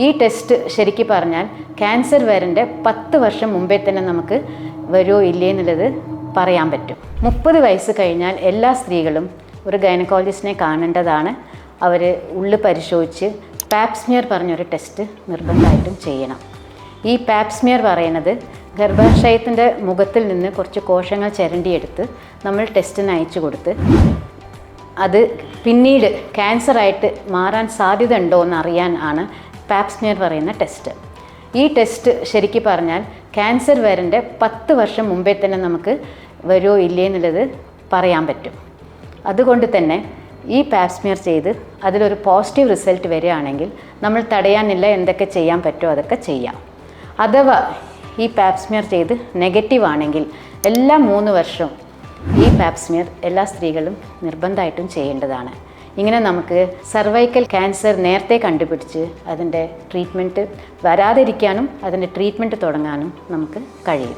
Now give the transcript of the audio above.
ഈ ടെസ്റ്റ് ശരിക്കും പറഞ്ഞാൽ ക്യാൻസർ വരേണ്ട 10 വർഷം മുമ്പേ തന്നെ നമുക്ക് വരുമോ ഇല്ലേ എന്നുള്ളത് പറയാൻ പറ്റും. 30 വയസ്സ് കഴിഞ്ഞാൽ എല്ലാ സ്ത്രീകളും ഒരു ഗൈനക്കോളജിസ്റ്റിനെ കാണേണ്ടതാണ്. അവർ ഉള്ളു പരിശോധിച്ച് പാപ്സ്മിയർ പറഞ്ഞൊരു ടെസ്റ്റ് നിർബന്ധമായിട്ടും ചെയ്യണം. ഈ പാപ്സ്മിയർ പറയുന്നത് ഗർഭാശയത്തിൻ്റെ മുഖത്തിൽ നിന്ന് കുറച്ച് കോശങ്ങൾ ചിരണ്ടിയെടുത്ത് നമ്മൾ ടെസ്റ്റിന് അയച്ചു കൊടുത്ത് അത് പിന്നീട് ക്യാൻസറായിട്ട് മാറാൻ സാധ്യത ഉണ്ടോ എന്ന് അറിയാൻ ആണ് പാപ്സ്മിയർ പറയുന്ന ടെസ്റ്റ്. ഈ ടെസ്റ്റ് ശരിക്കും പറഞ്ഞാൽ ക്യാൻസർ വരേണ്ട 10 വർഷം മുമ്പേ തന്നെ നമുക്ക് വരുമോ ഇല്ലേ എന്നുള്ളത് പറയാൻ പറ്റും. അതുകൊണ്ട് തന്നെ ഈ പാപ്സ്മിയർ ചെയ്ത് അതിലൊരു പോസിറ്റീവ് റിസൾട്ട് വരികയാണെങ്കിൽ നമ്മൾ തടയാനില്ല എന്തൊക്കെ ചെയ്യാൻ പറ്റുമോ അതൊക്കെ ചെയ്യാം. അഥവാ ഈ പാപ്സ്മിയർ ചെയ്ത് നെഗറ്റീവ് ആണെങ്കിൽ എല്ലാ 3 വർഷവും ഈ പാപ്സ്മിയർ എല്ലാ സ്ത്രീകളും നിർബന്ധമായിട്ടും ചെയ്യേണ്ടതാണ്. ഇങ്ങനെ നമുക്ക് സർവൈക്കൽ ക്യാൻസർ നേരത്തെ കണ്ടുപിടിച്ച് അതിൻ്റെ ട്രീറ്റ്മെൻറ്റ് വരാതിരിക്കാനും അതിൻ്റെ ട്രീറ്റ്മെൻറ്റ് തുടങ്ങാനും നമുക്ക് കഴിയും.